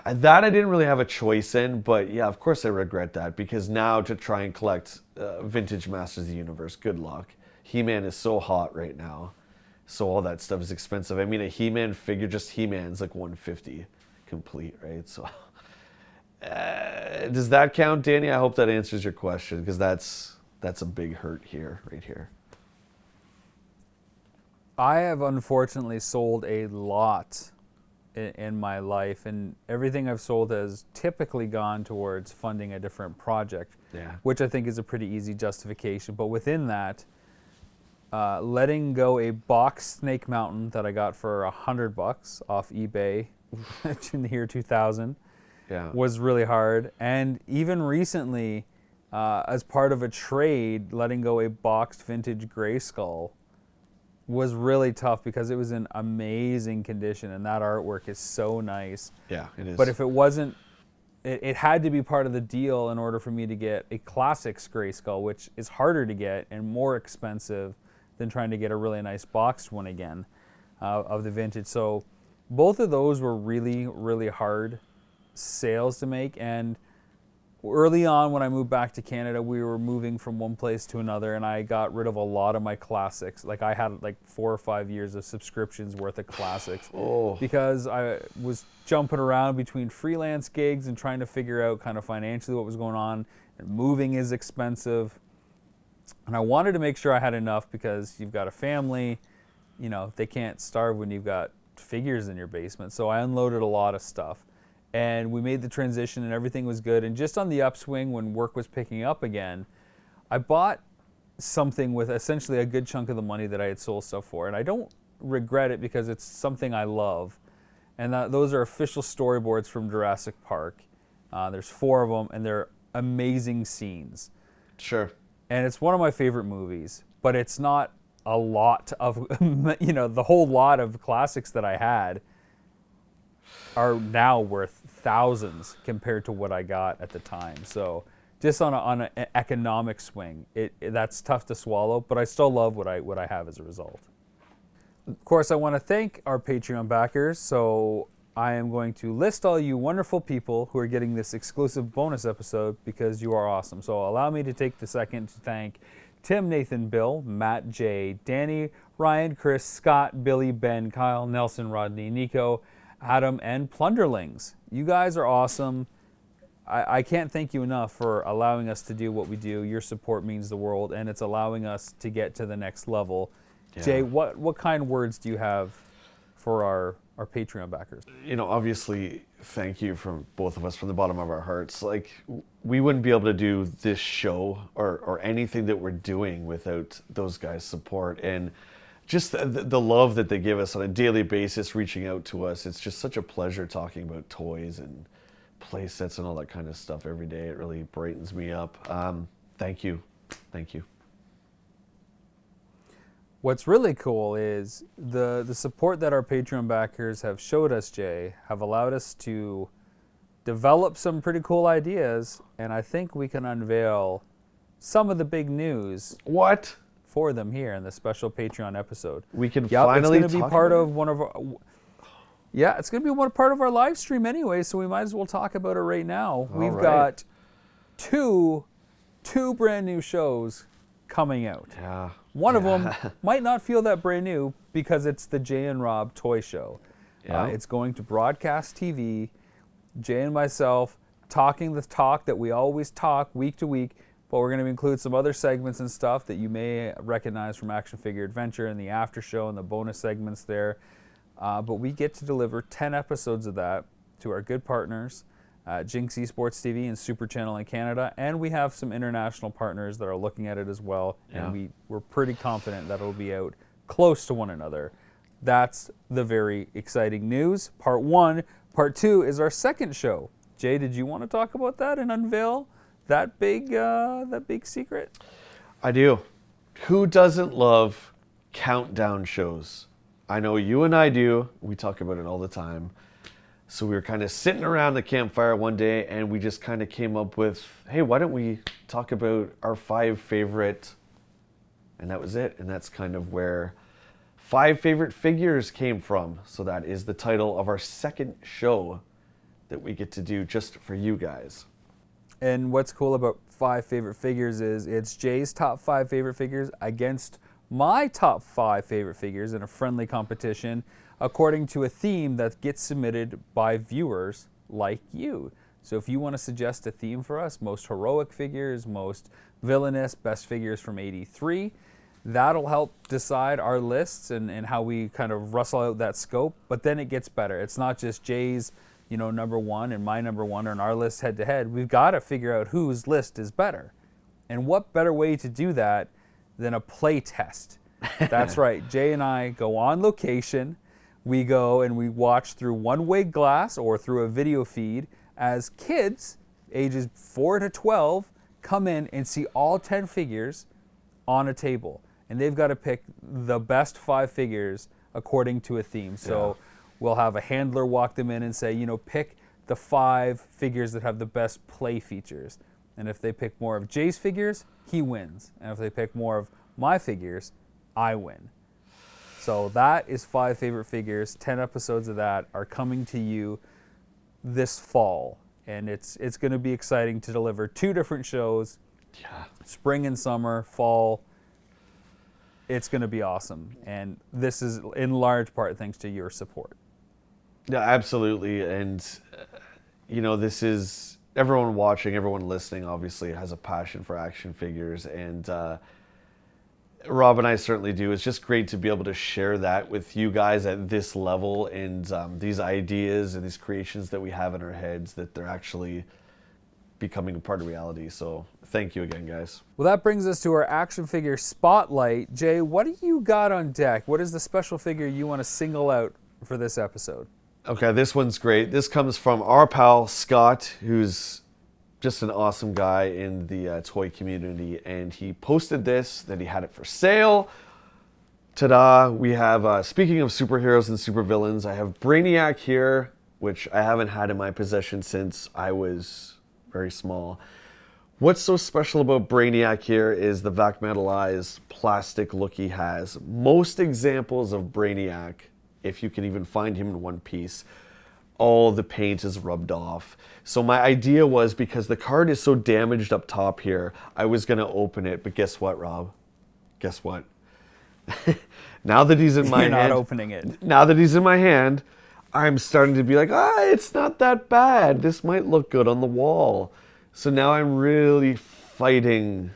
That I didn't really have a choice in, but yeah, of course I regret that, because now to try and collect vintage Masters of the Universe, good luck. He-Man is so hot right now, so all that stuff is expensive. I mean, a He-Man figure, just He-Man's like $150 complete, right? So does that count, Danny? I hope that answers your question, because that's a big hurt here, right here. I have unfortunately sold a lot in my life, and everything I've sold has typically gone towards funding a different project, which I think is a pretty easy justification. But within that, letting go a box Snake Mountain that I got for $100 off eBay in the year 2000 was really hard. And even recently, as part of a trade, letting go a boxed vintage Grayskull was really tough, because it was in amazing condition, and that artwork is so nice. Yeah, it is. But if it wasn't, it had to be part of the deal in order for me to get a Classics Grayskull, which is harder to get and more expensive than trying to get a really nice boxed one again of the vintage. So both of those were really, really hard sales to make. And early on, when I moved back to Canada, we were moving from one place to another, and I got rid of a lot of my classics. Like, I had like 4 or 5 years of subscriptions worth of classics because I was jumping around between freelance gigs and trying to figure out kind of financially what was going on. And moving is expensive, and I wanted to make sure I had enough, because you've got a family, you know, they can't starve when you've got figures in your basement. So I unloaded a lot of stuff. And we made the transition, and everything was good. And just on the upswing, when work was picking up again, I bought something with essentially a good chunk of the money that I had sold stuff for. And I don't regret it, because it's something I love. And those are official storyboards from Jurassic Park. There's 4 of them, and they're amazing scenes. Sure. And it's one of my favorite movies, but it's not a lot of, you know, the whole lot of classics that I had are now worth thousands compared to what I got at the time. So just on an economic swing, that's tough to swallow, but I still love what I have as a result. Of course, I want to thank our Patreon backers. So I am going to list all you wonderful people who are getting this exclusive bonus episode, because you are awesome. So allow me to take the second to thank Tim, Nathan, Bill, Matt, Jay, Danny, Ryan, Chris, Scott, Billy, Ben, Kyle, Nelson, Rodney, Nico, Adam, and Plunderlings. You guys are awesome. I can't thank you enough for allowing us to do what we do. Your support means the world, and it's allowing us to get to the next level. Yeah. Jay, what kind words do you have for our Patreon backers? You know, obviously, thank you from both of us, from the bottom of our hearts. Like, we wouldn't be able to do this show or anything that we're doing without those guys' support. And just the love that they give us on a daily basis, reaching out to us. It's just such a pleasure talking about toys and play sets and all that kind of stuff every day. It really brightens me up. Thank you. Thank you. What's really cool is the support that our Patreon backers have showed us, Jay, have allowed us to develop some pretty cool ideas, and I think we can unveil some of the big news. What? For them here in the special Patreon episode. We can finally it's going to be part of one of our... Yeah, it's going to be part of our live stream anyway, so we might as well talk about it right now. We've got two brand new shows coming out. Yeah. One of them might not feel that brand new because it's the Jay and Rob Toy Show. Yeah. It's going to broadcast TV. Jay and myself talking the talk that we always talk week to week, but we're going to include some other segments and stuff that you may recognize from Action Figure Adventure and the after show and the bonus segments there. But we get to deliver 10 episodes of that to our good partners, Jinx Esports TV and Super Channel in Canada, and we have some international partners that are looking at it as well, and we're pretty confident that it'll be out close to one another. That's the very exciting news. Part 1. Part 2 is our second show. Jay, did you want to talk about that and unveil that big secret? I do. Who doesn't love countdown shows? I know you and I do. We talk about it all the time. So we were kind of sitting around the campfire one day and we just kind of came up with, hey, why don't we talk about our 5 favorite, and that was it. And that's kind of where 5 favorite figures came from. So that is the title of our second show that we get to do just for you guys. And what's cool about 5 favorite figures is it's Jay's top 5 favorite figures against my top 5 favorite figures in a friendly competition according to a theme that gets submitted by viewers like you. So if you want to suggest a theme for us, most heroic figures, most villainous, best figures from 83, that'll help decide our lists and how we kind of rustle out that scope. But then it gets better. It's not just Jay's number 1 and my number 1 on our list head to head. We've got to figure out whose list is better. And what better way to do that than a play test? That's right. Jay and I go on location. We go and we watch through one-way glass or through a video feed as kids, ages 4 to 12, come in and see all 10 figures on a table. And they've got to pick the best 5 figures according to a theme. So we'll have a handler walk them in and say, pick the 5 figures that have the best play features. And if they pick more of Jay's figures, he wins. And if they pick more of my figures, I win. So that is 5 favorite figures. 10 episodes of that are coming to you this fall. And it's going to be exciting to deliver 2 different shows. Yeah. Spring and summer, fall. It's going to be awesome. And this is in large part thanks to your support. Yeah, absolutely. And, this is everyone watching, everyone listening, obviously has a passion for action figures. And Rob and I certainly do. It's just great to be able to share that with you guys at this level and these ideas and these creations that we have in our heads, that they're actually becoming a part of reality. So thank you again, guys. Well, that brings us to our action figure spotlight. Jay, what do you got on deck? What is the special figure you want to single out for this episode? Okay, this one's great. This comes from our pal Scott, who's just an awesome guy in the toy community, and he posted this, that he had it for sale. Ta-da! We have, speaking of superheroes and supervillains, I have Brainiac here, which I haven't had in my possession since I was very small. What's so special about Brainiac here is the vac metallized plastic look he has. Most examples of Brainiac, if you can even find him in one piece, all the paint is rubbed off. So my idea was, because the card is so damaged up top here, I was going to open it. But guess what, Rob? Guess what? Now that he's in my hand... You're not opening it. Now that he's in my hand, I'm starting to be like, it's not that bad. This might look good on the wall. So now I'm really fighting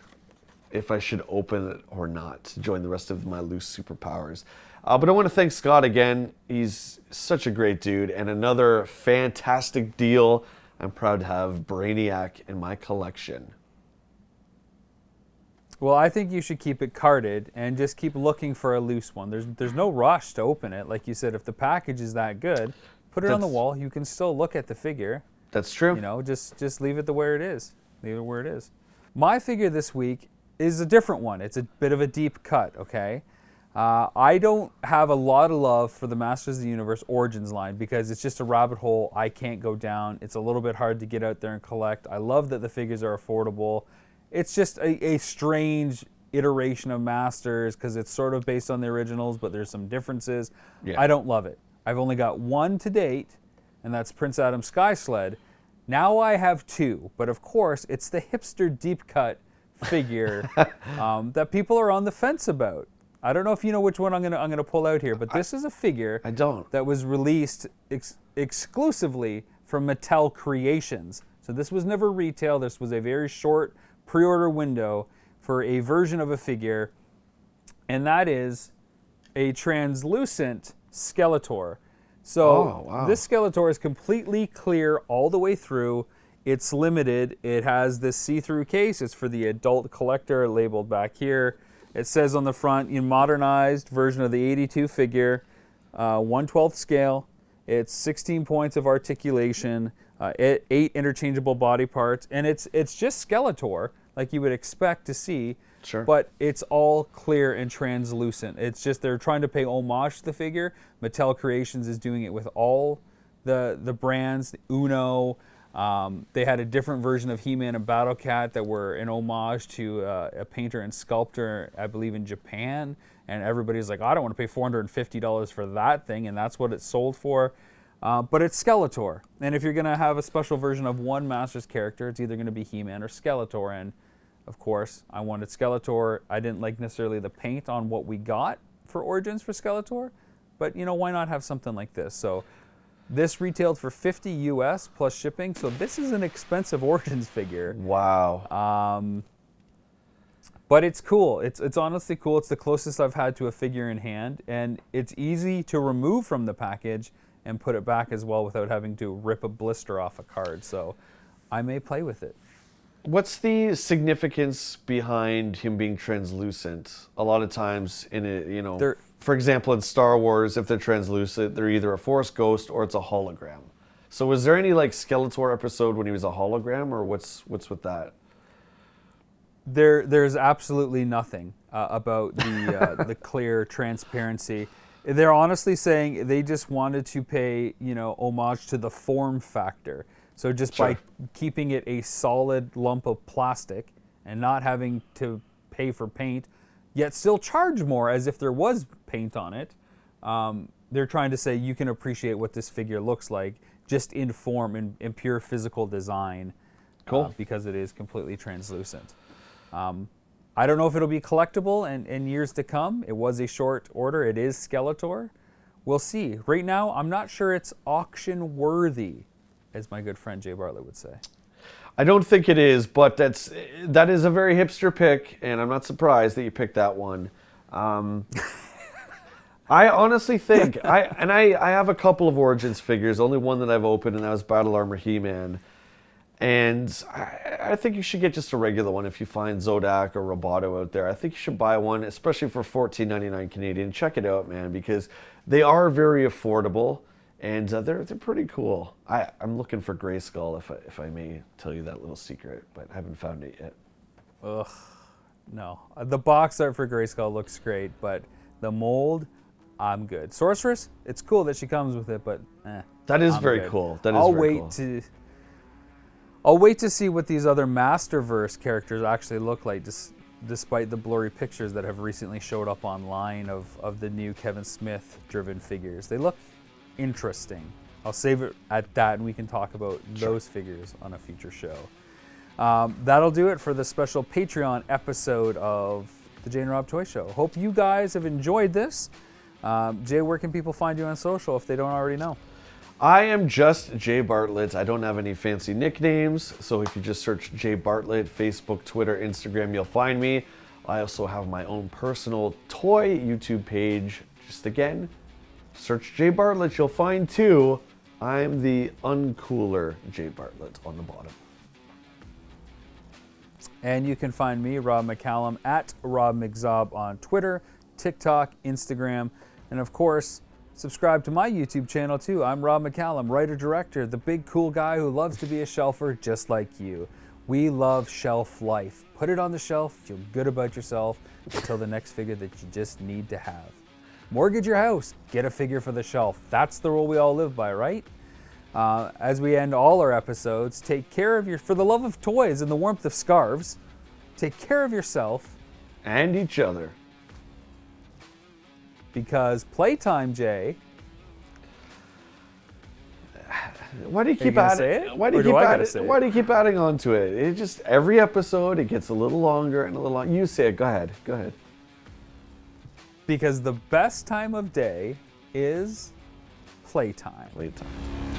if I should open it or not to join the rest of my loose superpowers. But I want to thank Scott again. He's such a great dude and another fantastic deal. I'm proud to have Brainiac in my collection. Well, I think you should keep it carded and just keep looking for a loose one. There's no rush to open it. Like you said, if the package is that good, put it on the wall. You can still look at the figure. That's true. Just leave it the where it is. Leave it where it is. My figure this week is a different one. It's a bit of a deep cut, okay? I don't have a lot of love for the Masters of the Universe Origins line because it's just a rabbit hole I can't go down. It's a little bit hard to get out there and collect. I love that the figures are affordable. It's just a strange iteration of Masters because it's sort of based on the originals, but there's some differences. Yeah. I don't love it. I've only got one to date, and that's Prince Adam's Sky Sled. Now I have two, but of course it's the hipster deep cut figure that people are on the fence about. I don't know if you know which one I'm gonna pull out here, but this is a figure I don't. that was released exclusively from Mattel Creations. So this was never retail. This was a very short pre-order window for a version of a figure, and that is a translucent Skeletor. So this Skeletor is completely clear all the way through. It's limited. It has this see-through case. It's for the adult collector, labeled back here. It says on the front, in modernized version of the 82 figure, 1/12 scale. It's 16 points of articulation, 8 interchangeable body parts, and it's just Skeletor, like you would expect to see. Sure. But it's all clear and translucent. It's just they're trying to pay homage to the figure. Mattel Creations is doing it with all the brands, Uno. They had a different version of He-Man and Battle Cat that were an homage to a painter and sculptor, I believe, in Japan. And everybody's like, I don't want to pay $450 for that thing, and that's what it's sold for. But it's Skeletor. And if you're going to have a special version of one Masters character, it's either going to be He-Man or Skeletor. And, of course, I wanted Skeletor. I didn't like necessarily the paint on what we got for Origins for Skeletor. But, you know, why not have something like this? So this retailed for $50 US plus shipping. So this is an expensive Origins figure. Wow. But it's cool. It's honestly cool. It's the closest I've had to a figure in hand. And it's easy to remove from the package and put it back as well without having to rip a blister off a card. So I may play with it. What's the significance behind him being translucent? A lot of times in it, you know, for example, in Star Wars, if they're translucent, they're either a Force ghost or it's a hologram. So was there any like Skeletor episode when he was a hologram, or what's with that? There's absolutely nothing about the clear transparency. They're honestly saying they just wanted to pay, you know, homage to the form factor. So just by keeping it a solid lump of plastic and not having to pay for paint, yet still charge more as if there was paint on it, they're trying to say you can appreciate what this figure looks like just in form, in pure physical design. Cool. Because it is completely translucent. I don't know if it'll be collectible in years to come. It was a short order. It is Skeletor. We'll see. Right now, I'm not sure it's auction worthy, as my good friend Jay Bartlett would say. I don't think it is, but that is a very hipster pick, and I'm not surprised that you picked that one. I honestly think I have a couple of Origins figures, only one that I've opened, and that was Battle Armor He-Man. And I think you should get just a regular one if you find Zodak or Roboto out there. I think you should buy one, especially for $14.99 Canadian. Check it out, man, because they are very affordable, and they're pretty cool. I'm looking for Grayskull, if I may tell you that little secret, but I haven't found it yet. Ugh, no. The box art for Grayskull looks great, but the mold, I'm good. Sorceress, it's cool that she comes with it, but that is I'm very good. cool. That is very cool. I'll wait to see what these other Masterverse characters actually look like, despite the blurry pictures that have recently showed up online of the new Kevin Smith-driven figures. They look interesting. I'll save it at that, and we can talk about those figures on a future show. That'll do it for the special Patreon episode of the Jay and Rob Toy Show. Hope you guys have enjoyed this. Jay, where can people find you on social if they don't already know? I am just Jay Bartlett. I don't have any fancy nicknames, so if you just search Jay Bartlett, Facebook, Twitter, Instagram, you'll find me. I also have my own personal toy YouTube page. Just again, search Jay Bartlett, you'll find two. I'm the uncooler Jay Bartlett on the bottom. And you can find me, Rob McCallum, at Rob McZob on Twitter, TikTok, Instagram, and of course, subscribe to my YouTube channel too. I'm Rob McCallum, writer-director, the big cool guy who loves to be a shelfer just like you. We love shelf life. Put it on the shelf, feel good about yourself until the next figure that you just need to have. Mortgage your house, get a figure for the shelf. That's the rule we all live by, right? As we end all our episodes, take care of for the love of toys and the warmth of scarves, take care of yourself. And each other. Because playtime, Jay, Why do you keep gonna say adding? it? Why do you Or do keep I gotta adding? say it? Why do you keep adding on to it? It just every episode it gets a little longer and a little longer. You say it. Go ahead. Go ahead. Because the best time of day is playtime. Late time.